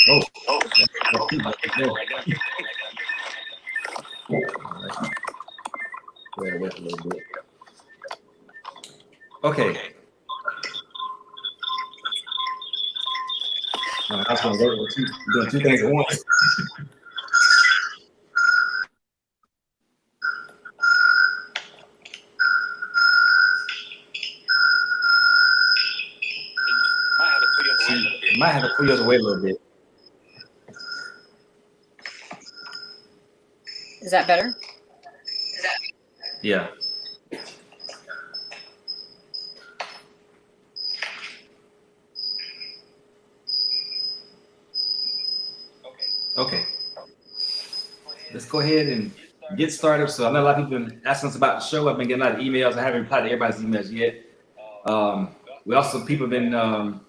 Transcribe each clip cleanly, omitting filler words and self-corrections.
Oh, wait a little bit. Okay. I was going to work with doing two things at once. Might have to pull yours away a little bit. Is that better? Yeah. Okay. Let's go ahead and get started. So I know a lot of people have been asking us about the show. I've been getting a lot of emails. I haven't replied to everybody's emails yet. We also people have been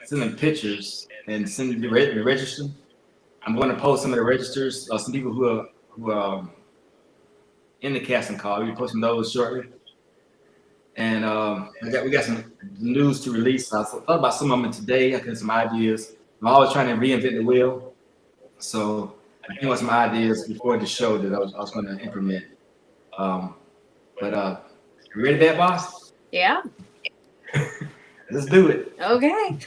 sending pictures and sending the register. I'm going to post some of the registers. Some people who are in the casting call. We'll be posting those shortly. And we got some news to release. I thought about some of them today. I got some ideas. I'm always trying to reinvent the wheel. So I came up with some ideas before the show that I was going to implement. But you ready for that, boss? Yeah. Let's do it. Okay.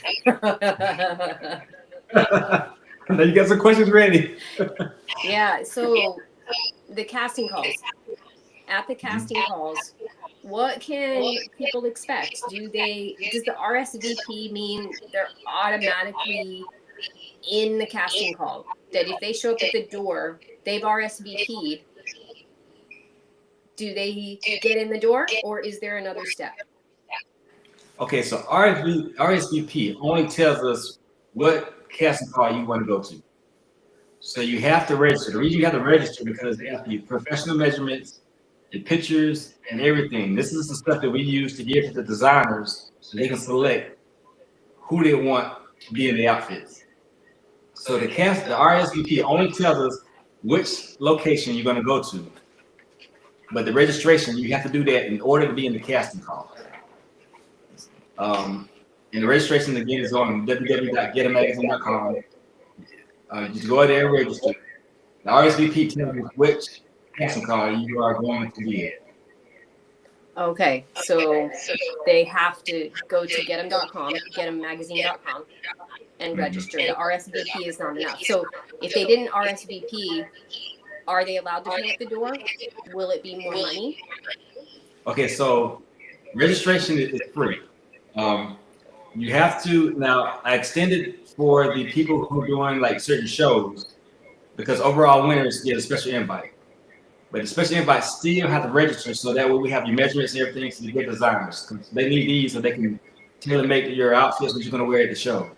Now you got some questions ready. Yeah. So the casting calls. At the casting calls, what can people expect? Does the RSVP mean they're automatically in the casting call? That if they show up at the door, they've RSVP'd, do they get in the door, or is there another step? Okay, so RSVP only tells us what casting call you want to go to. So you have to register. The reason you have to register because they have to be professional measurements, the pictures, and everything. This is the stuff that we use to give to the designers so they can select who they want to be in the outfits. So the RSVP only tells us which location you're going to go to. But the registration, you have to do that in order to be in the casting call. And the registration again is on www.getamagazine.com. Just go there and register. The RSVP tells you which casting call you are going to be in. Okay, so they have to go to getam.com, getammagazine.com, and register. The RSVP is not enough. So if they didn't RSVP, are they allowed to pay at the door? Will it be more money? Okay, so registration is free. You have to now. I extended for the people who are doing like certain shows because overall winners get a special invite. But the special invites still have to register, so that way we have your measurements and everything so you get designers. They need these so they can tailor make your outfits what you're going to wear at the show.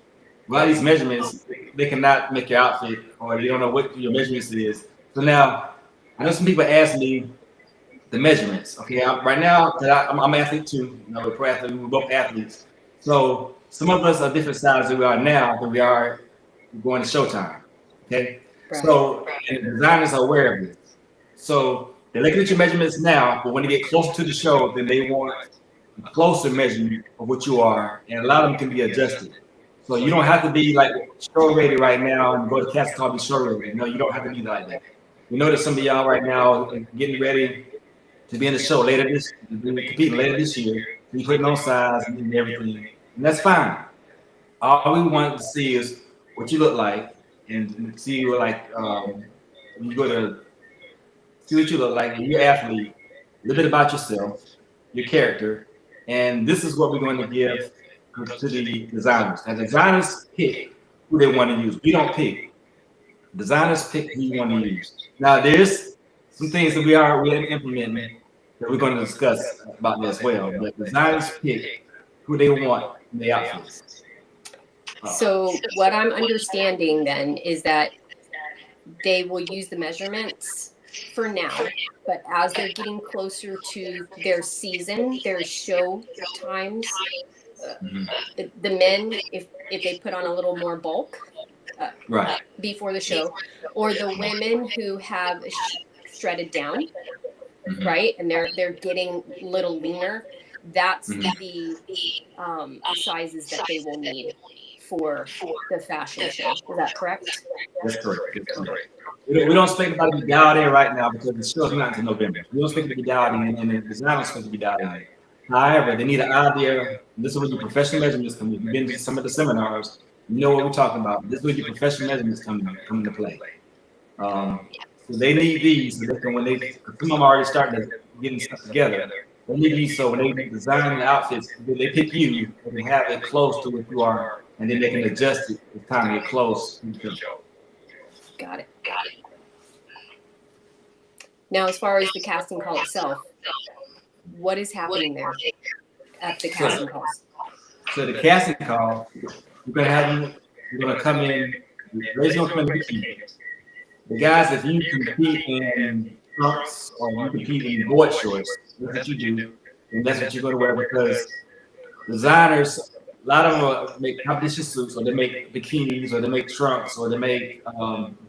Without these measurements, they cannot make your outfit, or they don't know what your measurements is. So now, I know some people ask me the measurements. Okay, right now I'm an athlete too. You know, we're pro athletes. We're both athletes. So some of us are different sizes than we are now than we are going to Showtime. Okay, Right. So and the designers are aware of this. So they look at your measurements now, but when they get closer to the show, then they want a closer measurement of what you are, and a lot of them can be adjusted. So you don't have to be like show ready right now and go to cast call be show ready. No, you don't have to be like that. We know that some of y'all right now are getting ready to be in the show competing later this year. Be putting on size and everything, and that's fine. All we want to see is what you look like, and see what when you go to see what you look like, and you're an athlete, a little bit about yourself, your character, and this is what we're going to give to the designers. And designers pick who they want to use. We don't pick. Designers pick who you want to use. Now, there's some things that we are implementing that we're going to discuss about that as well. But designers pick who they want in the outfits. So what I'm understanding then is that they will use the measurements for now, but as they're getting closer to their season, their show times, the men, if they put on a little more bulk Right. before the show, or the women who have shredded down, right, and they're getting a little leaner, that's the sizes that they will need for the fashion show. Is that correct? That's correct. That's correct. We don't expect anybody to be dialed in right now because the show's not until November. We don't expect to be dialed in, and the designers expect to be dialed in. However, they need an idea. This is where your professional measurements come in. You've been to some of the seminars, you know what we're talking about. This is where your professional measurements come into play. So they need these so they can, when they, some of them already starting to getting stuff together. They need these so when they design the outfits, they pick you, they can have it close to what you are, and then they can adjust it as time to get close to the show. Got it. Now, as far as the casting call itself, what is happening there at the casting calls? So the casting call, you're gonna have them. You're gonna come in. Raise gonna come in bikinis. The guys, if you compete in trunks or you compete in board shorts, that's what you do, and that's what you're gonna wear because designers, a lot of them make competition suits, or they make bikinis, or they make trunks, or they make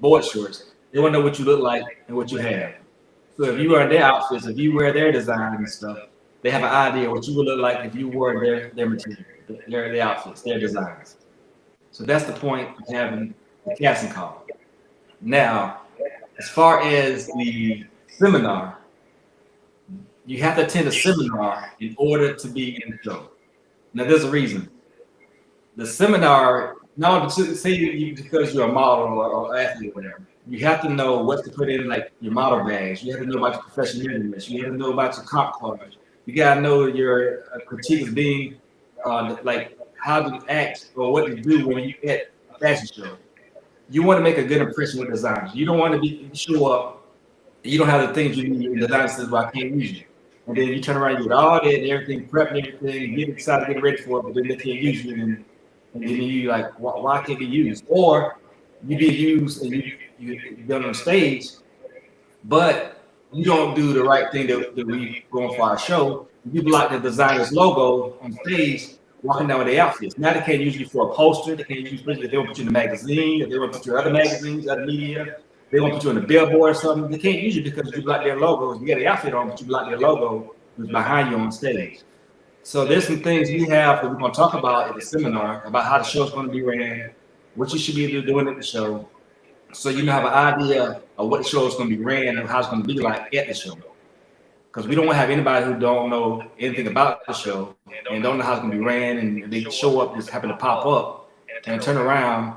board shorts. They want to know what you look like and what you have. So if you wear their outfits, if you wear their design and stuff, they have an idea what you would look like if you wore their material, their outfits, their designs. So that's the point of having the casting call. Now, as far as the seminar, you have to attend a seminar in order to be in the show. Now, there's a reason. The seminar, now say you because you're a model or athlete or whatever, you have to know what to put in like your model bags. You have to know about your professional measurements. You have to know about your comp cards. You gotta know your critique of being like how to act or what to do when you at a fashion show. You want to make a good impression with designers. You don't want to be show up. You don't have the things you need. And the designer says, "Well, I can't use you." And then you turn around, you get all that and everything, prep and everything, get excited, get ready for it, but then they can't use you, and then you like, why can't be used? Or you get used and you done on stage, but you don't do the right thing that we going for our show. You block the designer's logo on stage, walking down with their outfits. Now they can't use you for a poster. They can't use you if they want to put you in the magazine, if they want to put you in other magazines, other media. They want to put you on a billboard or something. They can't use you because you block their logo. You got the outfit on, but you block their logo who's behind you on stage. So there's some things we have that we're going to talk about at the seminar about how the show's going to be ran, what you should be doing at the show, so you have an idea of what the show is going to be ran and how it's going to be like at the show. Because we don't want to have anybody who don't know anything about the show and don't know how it's going to be ran, and they show up, just happen to pop up and turn around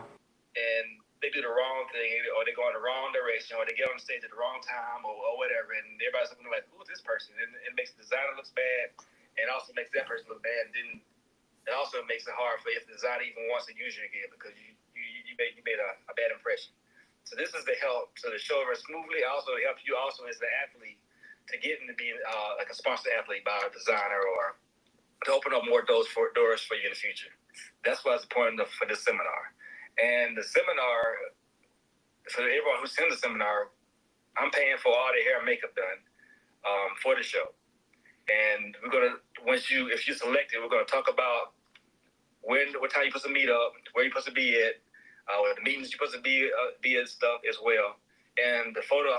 and they do the wrong thing, or they go in the wrong direction, or they get on stage at the wrong time, or whatever, and everybody's looking like, who's this person? And it makes the designer look bad, and also makes that person look bad, and then it also makes it hard for if the designer even wants to use you again because you made a bad impression. So this is to help so the show runs smoothly. Also help you also as the athlete to get into being like a sponsored athlete by a designer, or to open up more doors for you in the future. That's what's the point for this seminar. And the seminar, for everyone who's in the seminar, I'm paying for all the hair and makeup done for the show. And we're gonna, if you're selected, we're gonna talk about what time you're supposed to meet up, where you're supposed to be at, the meetings you're supposed to be at stuff as well, and the photo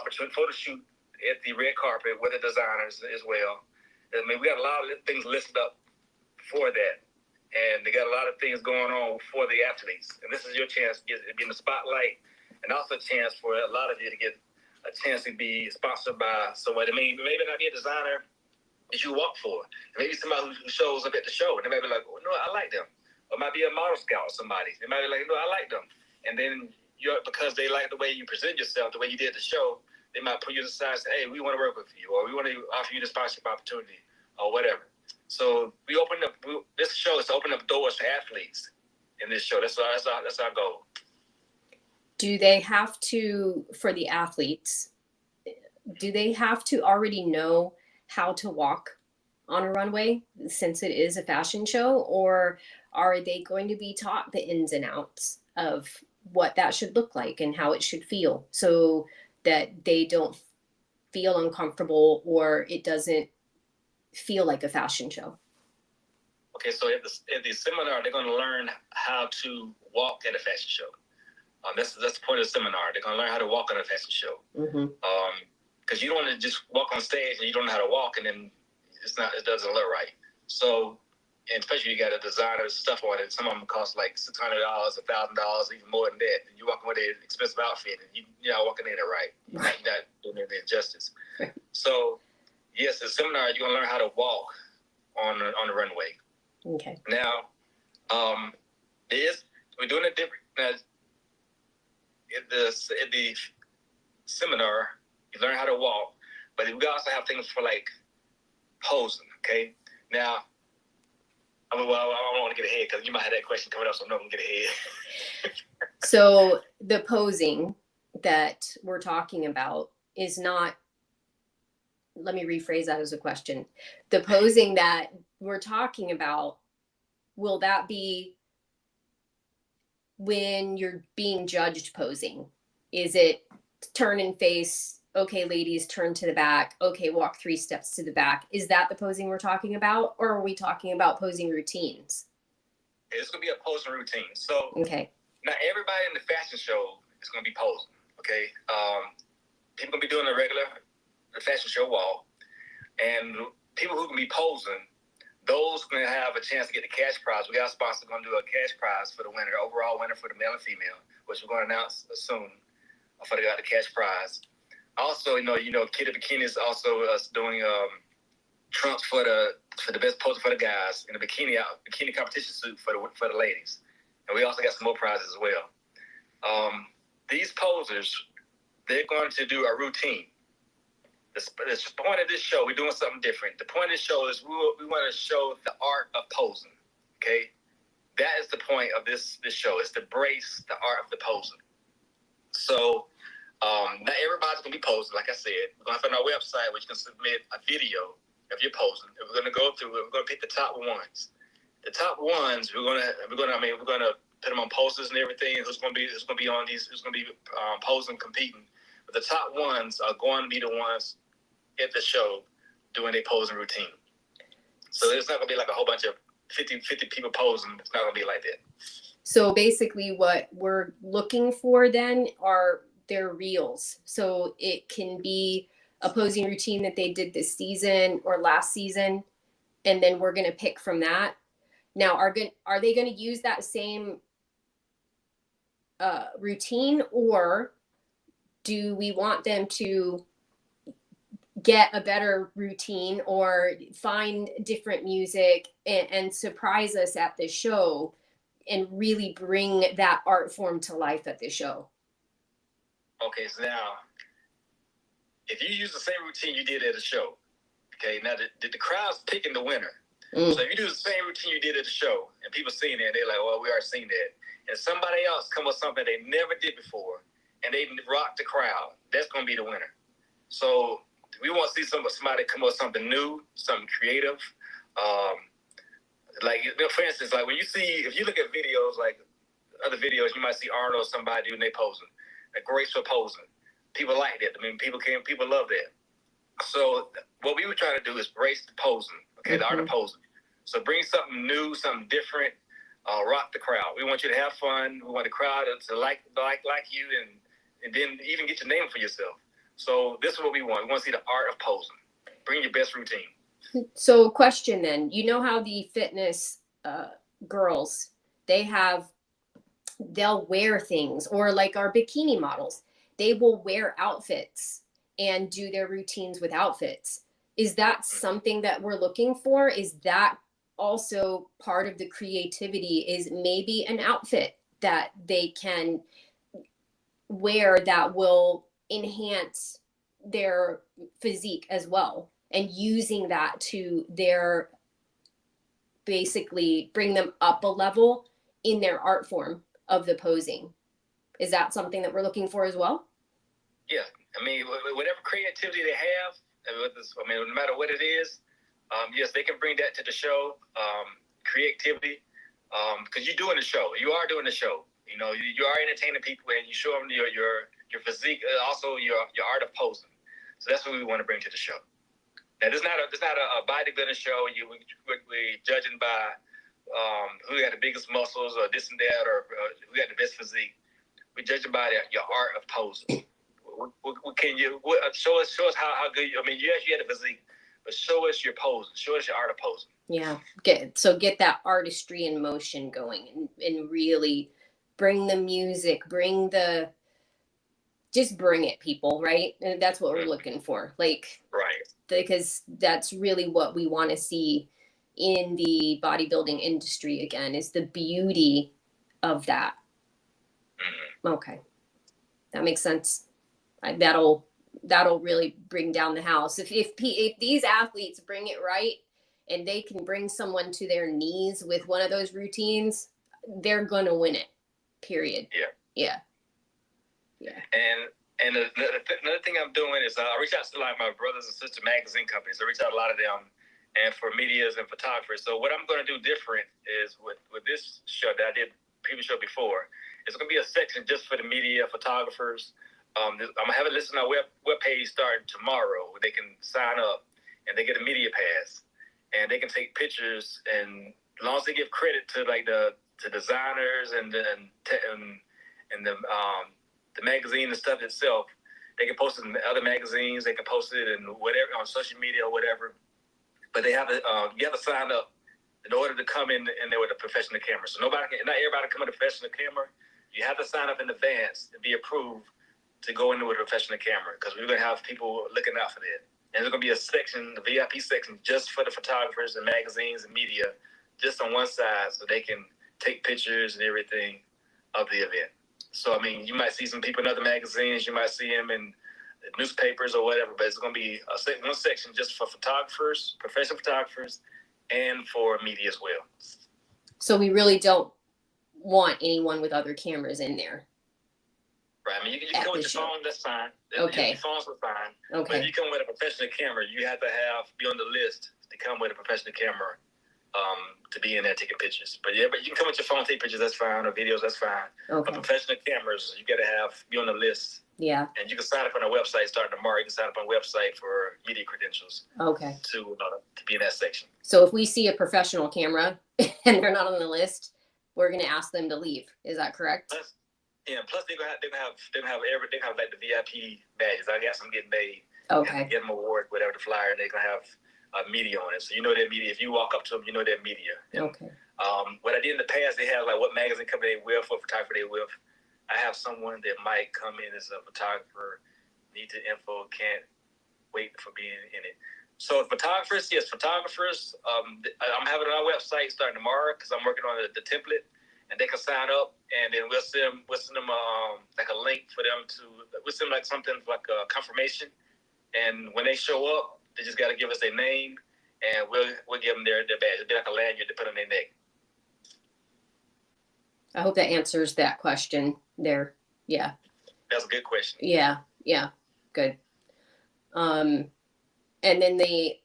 shoot at the red carpet with the designers as well. I mean, we got a lot of things listed up for that, and they got a lot of things going on for the athletes. And this is your chance to get in the spotlight, and also a chance for a lot of you to get a chance to be sponsored by somebody. I mean, maybe not be a designer that you walk for. Maybe somebody who shows up at the show, and they might be like, oh, no, I like them. Or it might be a model scout or somebody. They might be like, no, I like them. And then because they like the way you present yourself, the way you did the show, they might put you to the side and say, hey, we want to work with you, or we want to offer you the sponsorship opportunity, or whatever. So this show is to open up doors to athletes in this show. That's our goal. Do they have to, for the athletes, do they have to already know how to walk on a runway since it is a fashion show, or are they going to be taught the ins and outs of what that should look like and how it should feel so that they don't feel uncomfortable or it doesn't feel like a fashion show? Okay, so at the seminar, they're going to learn how to walk at a fashion show. That's the point of the seminar. They're going to learn how to walk on a fashion show. Because you don't want to just walk on stage and you don't know how to walk, and then it doesn't look right. So and especially you got a designer stuff on it. Some of them cost like $600, $1,000, even more than that. And you walk with an expensive outfit, and you're not walking in it right. You're not doing it injustice. So, yes, the seminar, you're gonna learn how to walk on the runway. Okay. Now, we're doing it different. Now, in the seminar, you learn how to walk, but we also have things for like posing. Okay. Now, I don't want to get ahead because you might have that question coming up, so I'm not going to get ahead. So the posing that we're talking about is not, let me rephrase that as a question. The posing that we're talking about, will that be when you're being judged posing? Is it turn and face, okay, ladies, turn to the back, okay, walk 3 steps to the back? Is that the posing we're talking about, or are we talking about posing routines? It's going to be a posing routine. So okay, not everybody in the fashion show is going to be posing, okay? People going to be doing the fashion show walk, and people who can be posing, those going to have a chance to get the cash prize. We got a sponsor going to do a cash prize for the winner, the overall winner for the male and female, which we're going to announce soon for the cash prize. Also, you know, Kid Bikini is also us doing trunks for the best poser for the guys, and the bikini competition suit for the ladies, and we also got some more prizes as well. These posers, they're going to do a routine. The point of this show, we're doing something different. The point of this show is we want to show the art of posing. Okay, that is the point of this show, is to embrace the art of the posing. So. Not everybody's going to be posing, like I said. We're going to have on our website where you can submit a video of your posing. And we're going to go through it. We're going to pick the top ones. The top ones, we're going to put them on posters and everything. Who's going to be on these, who's going to be posing, competing. But the top ones are going to be the ones at the show doing their posing routine. So it's not going to be like a whole bunch of 50 people posing. It's not going to be like that. So basically what we're looking for then are their reels. So it can be a posing routine that they did this season or last season, and then we're going to pick from that. Now, are they going to use that same routine, or do we want them to get a better routine or find different music and surprise us at the show and really bring that art form to life at the show? Okay, so now, if you use the same routine you did at a show, okay, now the crowd's picking the winner. So if you do the same routine you did at the show, and people seeing that, they're like, well, we already seen that. And somebody else come with something they never did before, and they rock the crowd, that's going to be the winner. So we want to see somebody come up with something new, something creative. Like, for instance, like if you look at videos, like other videos, you might see Arnold or somebody doing they posing. A graceful posing. People like that. I mean, people love that. So what we were trying to do is embrace the posing, okay, the art of posing. So bring something new, something different, rock the crowd. We want you to have fun. We want the crowd to like you, and then even get your name for yourself. So this is what we want. We want to see the art of posing. Bring your best routine. So question then, you know how the fitness girls, they'll wear things, or like our bikini models, they will wear outfits and do their routines with outfits. Is that something that we're looking for? Is that also part of the creativity, is maybe an outfit that they can wear that will enhance their physique as well, and using that to their, basically bring them up a level in their art form of the posing? Is that something that we're looking for as well? Yeah, I mean, whatever creativity they have, no matter what it is, yes, they can bring that to the show. Creativity, because you're doing the show. You are doing the show. You know, you are entertaining people, and you show them your physique, also your art of posing. So that's what we want to bring to the show. Now, this is not a bodybuilding show. We're judging by who got the biggest muscles, or this and that, or who got the best physique. We're judging by your art of posing. Show us how good you? I mean, yes, you had the physique, but show us your posing. Show us your art of posing. Yeah. Get that artistry in motion going, and really bring the music, just bring it, people, right? And that's what we're looking for. Like, Right. because that's really what we want to see in the bodybuilding industry again, is the beauty of that. Okay. That makes sense. That'll really bring down the house. If these athletes bring it right, and they can bring someone to their knees with one of those routines, they're gonna win it. Period. Yeah. And another thing I'm doing is I reach out to like my brothers and sister magazine companies. I reach out to a lot of them, and for medias and photographers. So what I'm going to do different is with this show that I did previous show before, it's going to be a section just for the media photographers. I'm gonna have it listed on our webpage starting tomorrow, where they can sign up and they get a media pass, and they can take pictures. And as long as they give credit to like the designers and the magazine and stuff itself, they can post it in other magazines. They can post it in whatever on social media or whatever. But they have to you have to sign up in order to come in there with a professional camera. So not everybody come with a professional camera. You have to sign up in advance and be approved to go in with a professional camera, because we're going to have people looking out for that. And there's going to be a section, the VIP section, just for the photographers and magazines and media, just on one side, so they can take pictures and everything of the event. So, I mean, you might see some people in other magazines, you might see them in newspapers or whatever, but it's going to be one section just for photographers, professional photographers, and for media as well. So we really don't want anyone with other cameras in there. Right. I mean, you can come with your phone, that's fine. Okay. Your phones are fine. Okay. But if you come with a professional camera, you have to be on the list to come with a professional camera to be in there taking pictures. But you can come with your phone, take pictures, that's fine, or videos, that's fine. Okay. But professional cameras, you got to be on the list. Yeah. And you can sign up on our website starting tomorrow. You can sign up on our website for media credentials. Okay. To be in that section. So if we see a professional camera and they're not on the list, we're going to ask them to leave. Is that correct? Yeah. Plus they're gonna have like the VIP badges. I got some getting made. Okay. Get them award, whatever the flyer, and they're gonna have media on it. So you know that media. If you walk up to them, you know that media. Okay. What I did in the past, they had like what magazine company they with, what photographer they with. I have someone that might come in as a photographer, need the info, can't wait for being in it. So photographers, yes, photographers. I'm having it on our website starting tomorrow, because I'm working on the template, and they can sign up, and then we'll send them like a link for them we'll send them like something like a confirmation, and when they show up, they just got to give us their name, and we'll give them their badge. It'll be like a lanyard to put on their neck. I hope that answers that question there. Yeah. That's a good question. Yeah. Good. And then the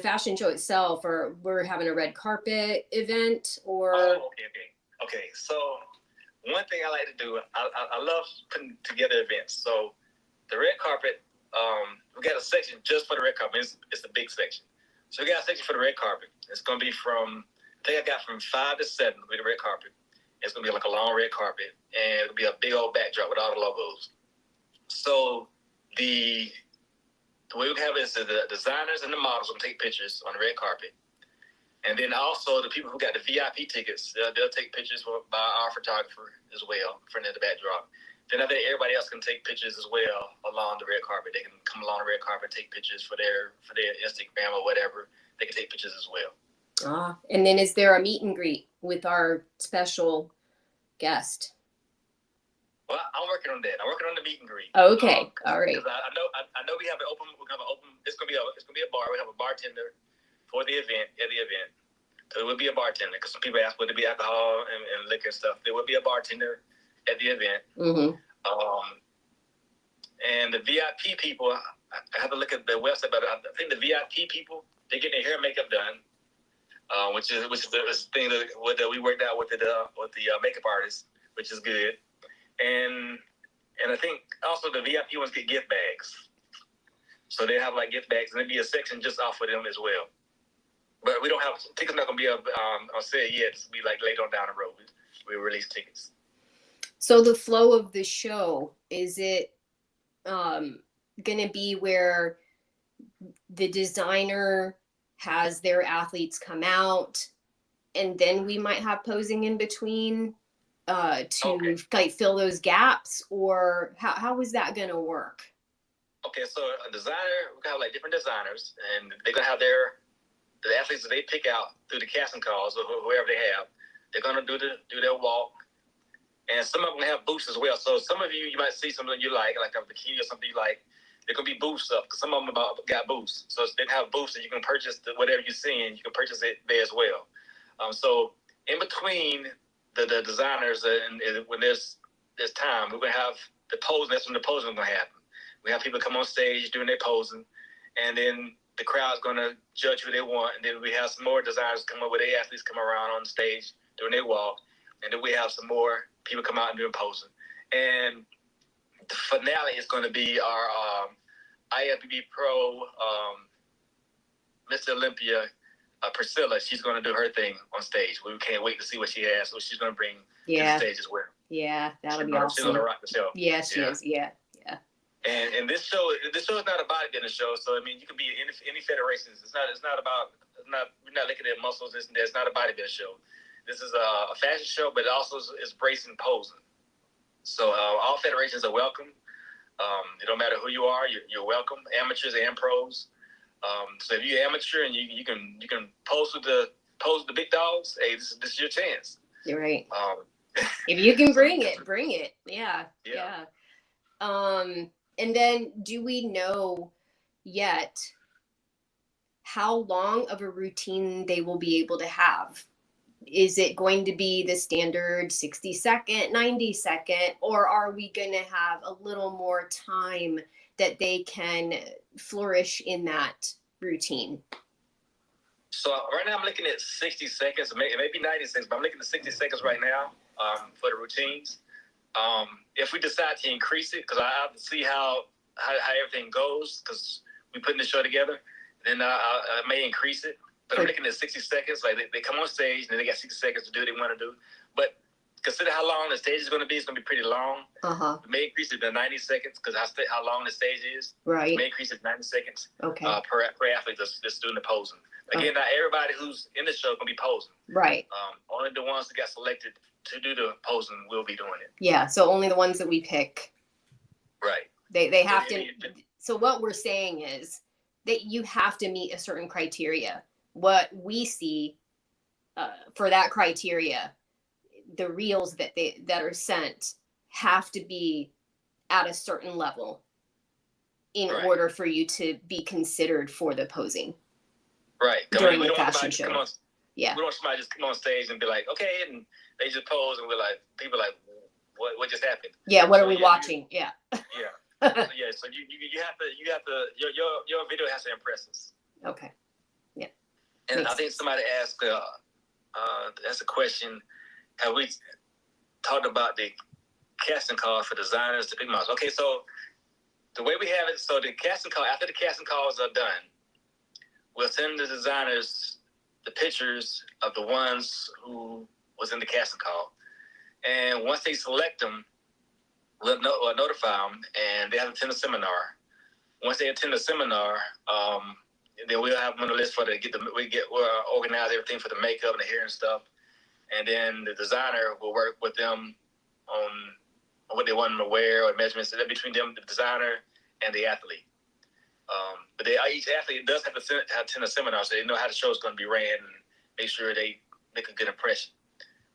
fashion show itself, or we're having a red carpet event, or okay. So one thing I like to do, I love putting together events. So the red carpet, we got a section just for the red carpet. It's a big section. So we got a section for the red carpet. It's going to be from 5 to 7 with the red carpet. It's going to be like a long red carpet, and it'll be a big old backdrop with all the logos. So the way we have it is the designers and the models will take pictures on the red carpet. And then also the people who got the VIP tickets, they'll take pictures by our photographer as well in front of the backdrop. Then I think everybody else can take pictures as well along the red carpet. They can come along the red carpet, take pictures for their Instagram or whatever. They can take pictures as well. And then is there a meet and greet with our special guest? Well, I'm working on that. I'm working on the meet and greet. Okay, all right. I know we have an open. We're gonna have an open. It's gonna be a bar. We have a bartender for the event. At the event, so it will be a bartender, because some people ask would it be alcohol and liquor and stuff. There will be a bartender at the event. Mm-hmm. And the VIP people, I have to look at the website, but I think the VIP people, they get their hair and makeup done, which is the thing that we worked out with the makeup artist, which is good. And I think also the VIP ones get gift bags. So they have like gift bags, and there'll be a section just off for them as well. But we don't have tickets. Not gonna be on sale yet. It's be like later on down the road. We release tickets. So the flow of the show, is it gonna be where the designer has their athletes come out, and then we might have posing in between to like fill those gaps, or how is that going to work? Okay, so a designer, we have like different designers, and they're gonna have the athletes that they pick out through the casting calls or whoever they have. They're gonna do their walk, and some of them have boosts as well. So some of you might see something you like a bikini or something you like. There could be boosts up. Some of them got boosts, so they have boosts that you can purchase. Whatever you're seeing, you can purchase it there as well. So in between the designers and when there's time, we're gonna have the pose. That's when the posing is gonna happen. We have people come on stage doing their posing, and then the crowd's gonna judge who they want. And then we have some more designers come up with their athletes come around on stage doing their walk, and then we have some more people come out and doing posing. And the finale is going to be our IFBB Pro Mr. Olympia Priscilla. She's going to do her thing on stage. We can't wait to see what she has. So she's going to bring to the stage as well. Yeah, that would be awesome. She's going to rock the show. Yeah, she is. Yeah. And this show is not a bodybuilding show. So I mean, you can be in any federations. We're not looking at muscles. It's not a bodybuilding show. This is a fashion show, but it also is bracing posing. So all federations are welcome. It don't matter who you are, you're welcome. Amateurs and pros. So if you're amateur and you can pose with the big dogs, hey, this is your chance. You're right. If you can bring it. Yeah. And then do we know yet how long of a routine they will be able to have? Is it going to be the standard 60-second, 90-second, or are we going to have a little more time that they can flourish in that routine? So right now I'm looking at 60 seconds, maybe 90 seconds, but I'm looking at 60 seconds right now for the routines. If we decide to increase it, because I have to see how everything goes, because we putting the show together, then I may increase it. But I'm looking at 60 seconds. Like they come on stage, and then they got 60 seconds to do what they want to do. But consider how long the stage is going to be. It's going to be pretty long. We may increase it to 90 seconds because how long the stage is. Right. We may increase it to 90 seconds. Okay. Per athlete that's doing the posing. Again, not everybody who's in the show is going to be posing. Right. Only the ones that got selected to do the posing will be doing it. Yeah. So only the ones that we pick. Right. They have to. So what we're saying is that you have to meet a certain criteria. What we see for that criteria, the reels that are sent have to be at a certain level in order for you to be considered for the posing. Right. During the fashion show. We don't want somebody just come on stage and be like, okay, and they just pose, and we're like, people are like, what just happened? Yeah. What are we watching? Yeah. Yeah. So you have to your video has to impress us. Okay. Yeah. And I think somebody asked that's a question. Have we talked about the casting call for designers to big models? Okay, so the way we have it, so the casting call, after the casting calls are done, we'll send the designers the pictures of the ones who was in the casting call. And once they select them, we'll notify them, and they have to attend a seminar. Once they attend the seminar, then we'll have them on the list we'll organize everything for the makeup and the hair and stuff. And then the designer will work with them on what they want them to wear or measurements. So between them, the designer and the athlete. But each athlete does have to attend a seminar, so they know how the show is going to be ran and make sure they make a good impression.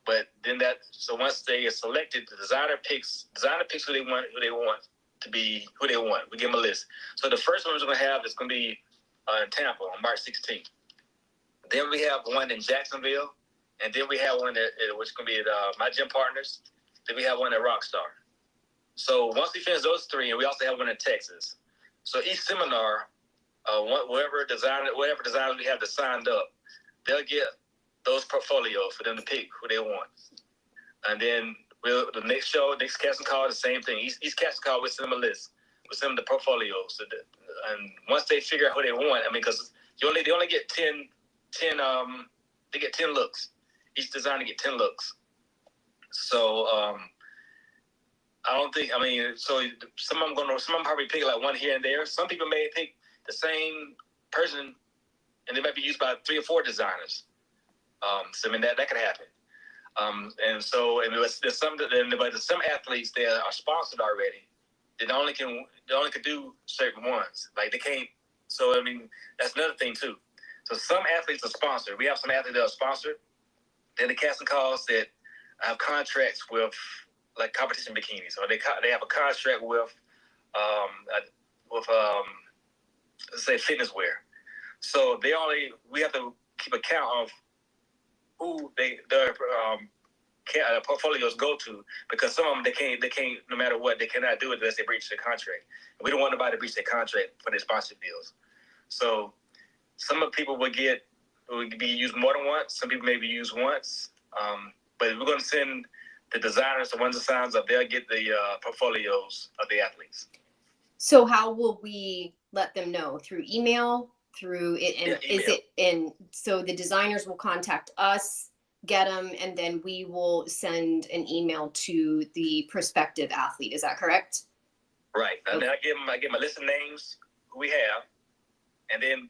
But then so once they are selected, the designer picks who they want to be who they want. We give them a list. So the first one we're going to have is going to be in Tampa on March 16th. Then we have one in Jacksonville, and then we have one which is going to be at my gym partners. Then we have one at Rockstar. So once we finish those three, and we also have one in Texas. So each seminar, whatever designers we have that signed up, they'll get those portfolios for them to pick who they want. And then the next casting call, the same thing. Each casting call, we'll send them a list. We'll send them the portfolios. And once they figure out who they want, because they only get 10 they get 10 looks. Each designer get 10 looks. So I don't think, so some of them probably pick like one here and there. Some people may pick the same person and they might be used by 3 or 4 designers. So I mean that could happen. There's some athletes that are sponsored already. They only can do certain ones. Like they can't. So I mean that's another thing too. So some athletes are sponsored. We have some athletes that are sponsored. Then the casting calls that have contracts with like competition bikinis, or they have a contract with let's say fitness wear. So we have to keep account of who their portfolios go to, because some of them they can't no matter what, they cannot do it unless they breach their contract. And we don't want nobody to breach their contract for their sponsorship deals. So some of the people will be used more than once. Some people may be used once. But we're going to send the designers, the ones that signs up, they'll get the portfolios of the athletes. So how will we let them know? Through email? Through it? And email. Is it? And so the designers will contact us, get them, and then we will send an email to the prospective athlete. Is that correct? Right. And Okay. then I give them a list of names who we have, and then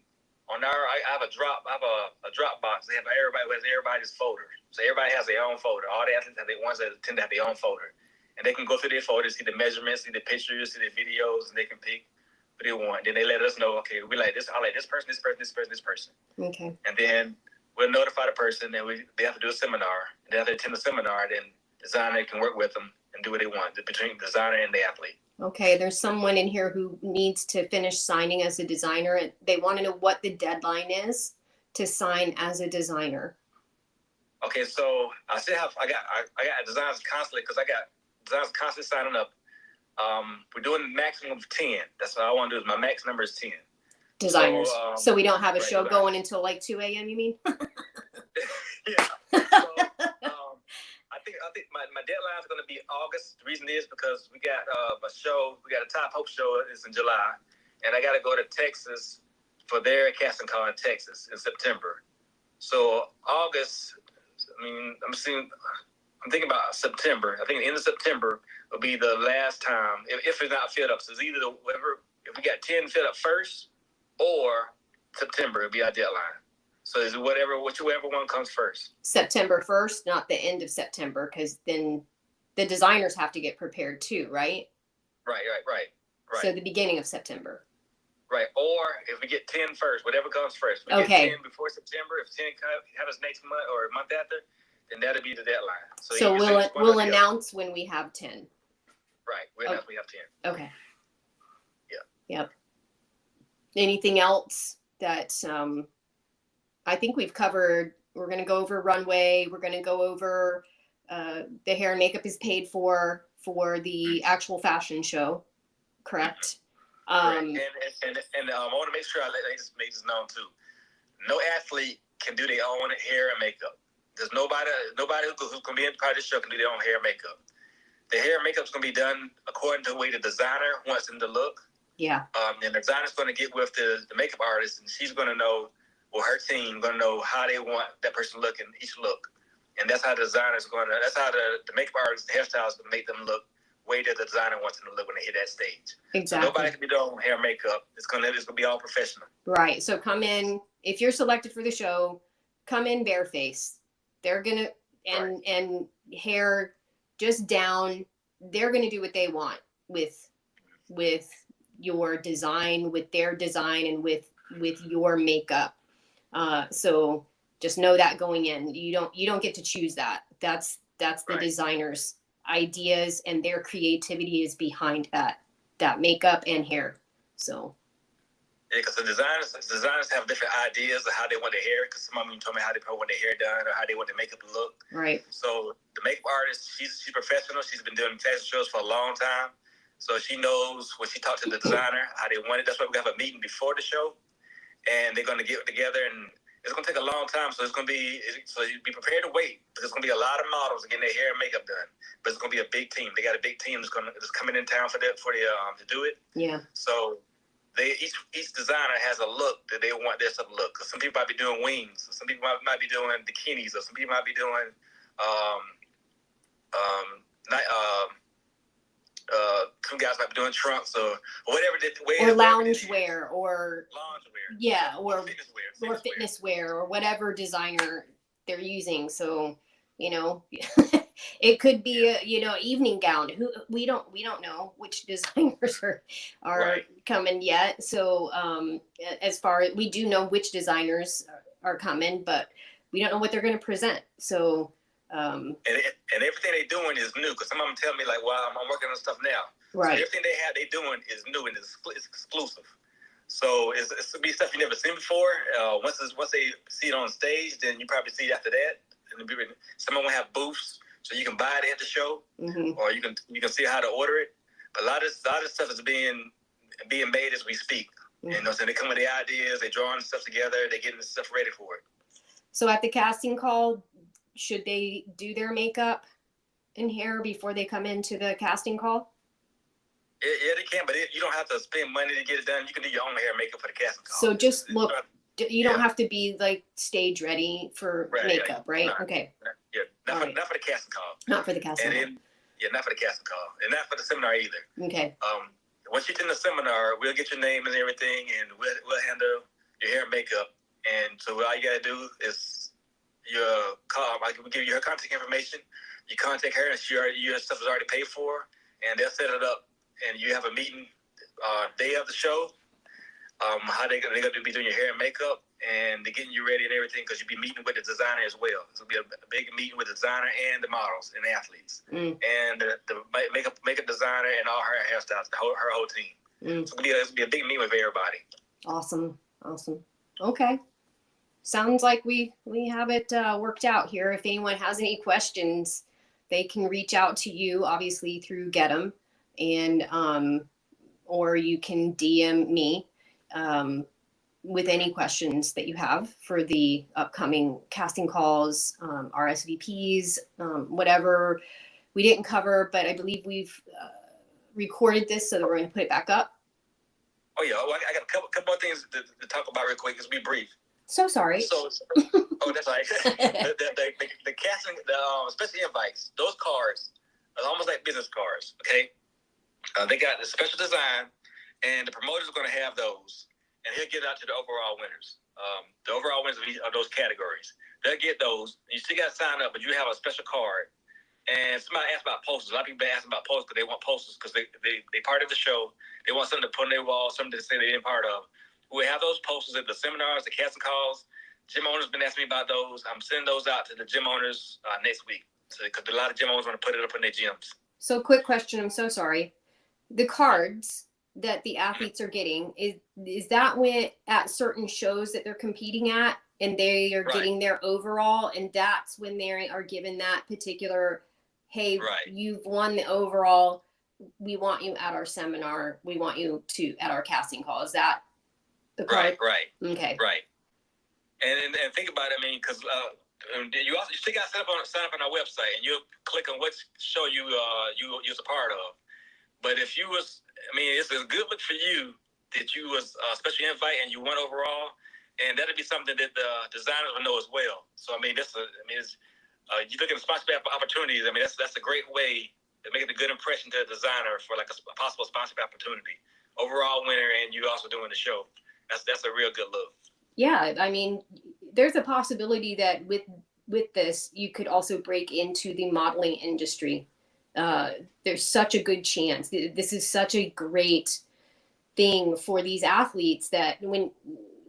I have a Dropbox. They have everybody's folder. So everybody has their own folder. All the athletes have their ones that tend to have their own folder, and they can go through their folder, see the measurements, see the pictures, see the videos, and they can pick what they want. Then they let us know, okay, we like this. I like this person, this person, this person, this person. Okay. And then we'll notify the person, and they have to do a seminar. And then after they attend the seminar, then the designer can work with them and do what they want between the designer and the athlete. Okay, there's someone in here who needs to finish signing as a designer, and they want to know what the deadline is to sign as a designer. Okay, so I got designers constantly, because I got designers constantly signing up. We're doing a maximum of 10. That's what I want to do. Is my max number is 10. Designers. So we don't have a right, show right. going until like 2 a.m. You mean? Yeah. So, I think my deadline is going to be August. The reason is because we got a show. We got a Top Hope show. It's in July, and I got to go to Texas for their casting call in Texas in September. So August. I mean, I'm thinking about September. I think the end of September will be the last time if it's not filled up. So it's either if we got 10 filled up first, or September it'll be our deadline. So it's whichever one comes first. September 1st, not the end of September, because then the designers have to get prepared too, right? Right. So the beginning of September. Right. Or if we get 10 first, whatever comes first. If we Okay. get 10 before September, if 10 happens next month or a month after, then that'll be the deadline. So we'll announce when we have 10. Right. We'll announce we have 10. Okay. Yeah. Yep. Anything else that I think we've covered? We're going to go over runway. We're going to go over the hair and makeup is paid for the actual fashion show, correct? Right. And I want to make sure I make this known too. No athlete can do their own hair and makeup. There's nobody who's going to be in part of the show can do their own hair and makeup. The hair and makeup is going to be done according to the way the designer wants them to look. Yeah. And the designer's going to get with the makeup artist, and she's going to know, or her team going to know how they want that person to look in each look. And that's how the designer's that's how the makeup artist, the hairstylist, going to make them look way that the designer wants them to look when they hit that stage. Exactly. So nobody can be doing hair and makeup. It's going to be all professional. Right. So come in, if you're selected for the show, come in barefaced. They're going to, and hair just down. They're going to do what they want with your design, with their design, and with your makeup. So just know that going in, you don't get to choose that. That's the designer's ideas, and their creativity is behind that makeup and hair. So yeah, because the designers have different ideas of how they want their hair, because some of them told me how they want their hair done or how they want their makeup to look. Right. So the makeup artist, she's professional. She's been doing fashion shows for a long time. So she knows when she talks to the designer how they want it. That's why we have a meeting before the show, and they're going to get together, and it's going to take a long time. So you be prepared to wait, because it's going to be a lot of models getting their hair and makeup done. But it's going to be a big team. They got a big team that's coming in town to do it. Yeah. So each designer has a look that they want their stuff to look. Because some people might be doing wings, or some people might be doing bikinis, or some people might be doing some guys might be doing trunks or whatever. Or lounge wear or yeah, or fitness wear or whatever designer they're using. So, you know, it could be a, you know, evening gown. We don't know which designers are coming yet. So as far as we do know which designers are coming, but we don't know what they're going to present. So and everything they're doing is new, because some of them tell me like, well, I'm working on stuff now. Right. So everything they doing is new and it's exclusive. So it's be stuff you never seen before. Once they see it on stage, then you probably see it after that. And some of them have booths, so you can buy it at the show, or you can see how to order it. But a lot of stuff is being made as we speak. You know, so they come with the ideas, they drawing stuff together, they getting the stuff ready for it. So at the casting call, should they do their makeup and hair before they come into the casting call? Yeah, they can, but you don't have to spend money to get it done. You can do your own hair and makeup for the casting call. So just look, you don't have to be like stage ready for makeup, right? No, okay. Not for the casting call. Not for the casting call. Not for the casting call, and not for the seminar either. Okay. Once you attend the seminar, we'll get your name and everything, and we'll handle your hair and makeup. And so all you gotta do is your call. We'll give you her contact information. You contact her, and your stuff is already paid for, and they'll set it up. And you have a meeting day of the show. How they're gonna be doing your hair and makeup, and they're getting you ready and everything, because you'll be meeting with the designer as well. So it'll be a big meeting with the designer and the models and the athletes, and the makeup designer and all her hairstylists, her whole team. So it'll be a big meeting with everybody. Awesome. Okay. Sounds like we have it worked out here. If anyone has any questions, they can reach out to you, obviously through Getem, and or you can DM me with any questions that you have for the upcoming casting calls, RSVPs, whatever we didn't cover, but I believe we've recorded this, so that we're going to put it back up. Oh yeah, well, I got a couple more things to talk about real quick. Just be brief. So sorry. So that's right. the casting, especially invites, those cards are almost like business cards. Okay, they got a special design, and the promoters are going to have those, and he'll get out to the overall winners. The overall winners of those categories, they'll get those. You still got to sign up, but you have a special card. And somebody asked about posters. A lot of people ask about posters because they want posters because they part of the show. They want something to put on their wall, something to say they're part of. We have those posters at the seminars, the casting calls. Gym owners been asking me about those. I'm sending those out to the gym owners next week, because a lot of gym owners want to put it up in their gyms. So quick question, I'm so sorry. The cards that the athletes are getting, is that when at certain shows that they're competing at, and they are getting their overall, and that's when they are given that particular, hey, you've won the overall, we want you at our seminar, we want you at our casting call. Is that the card? Right. Okay. Right. And think about it. I mean, because you still got to sign up on our website, and you'll click on what show you're a part of. But if you was, I mean, it's a good look for you that you was a special invite and you won overall, and that'll be something that the designers will know as well. So I mean, you look at sponsorship opportunities. I mean, that's a great way to make a good impression to the designer for like a possible sponsorship opportunity. Overall winner, and you also doing the show. That's a real good look. Yeah, I mean, there's a possibility that with this, you could also break into the modeling industry. There's such a good chance. This is such a great thing for these athletes that when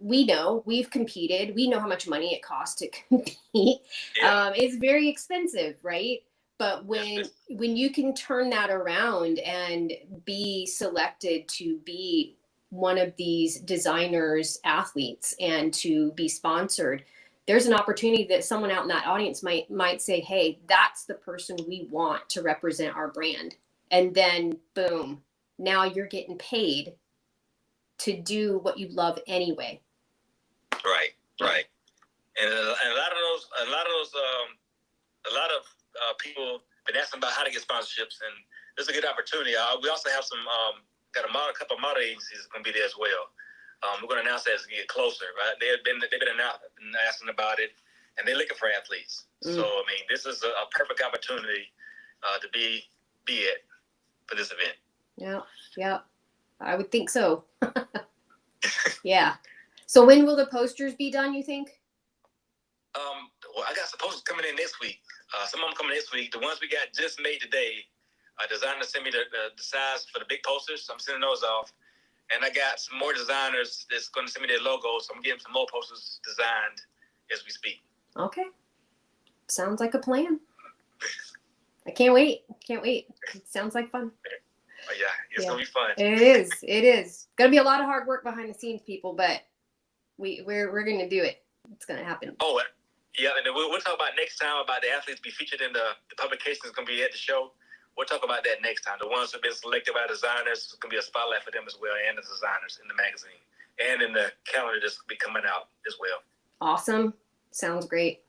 we've competed, we know how much money it costs to compete. Yeah. It's very expensive, right? But when you can turn that around and be selected to be one of these designers, athletes, and to be sponsored, there's an opportunity that someone out in that audience might say, hey, that's the person we want to represent our brand. And then boom, now you're getting paid to do what you love anyway. Right. And a lot of people been asking about how to get sponsorships, and this is a good opportunity. We also have got a couple of model agencies going to be there as well. We're going to announce that as we get closer, right? They've been asking about it, and they're looking for athletes. So I mean, this is a perfect opportunity to be at for this event. Yeah. I would think so. Yeah. So when will the posters be done, you think? Well, I got some posters coming in next week. Some of them coming next week. The ones we got just made today, designers sent me the size for the big posters. So I'm sending those off. And I got some more designers that's going to send me their logos. So I'm getting some more posters designed as we speak. Okay. Sounds like a plan. I can't wait. It sounds like fun. Oh, yeah. It's going to be fun. It is. It's going to be a lot of hard work behind the scenes, people, but we're going to do it. It's going to happen. Oh, yeah. And then we'll talk about next time about the athletes be featured in the publication that's going to be at the show. We'll talk about that next time. The ones who have been selected by designers, it's going to be a spotlight for them as well, and the designers in the magazine, and in the calendar that's going to be coming out as well. Awesome. Sounds great.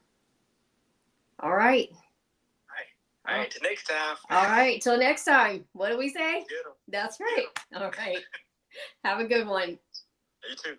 All right. All right. Till next time. All right. Till next time. What do we say? Get 'em. That's right. All right. Have a good one. You too.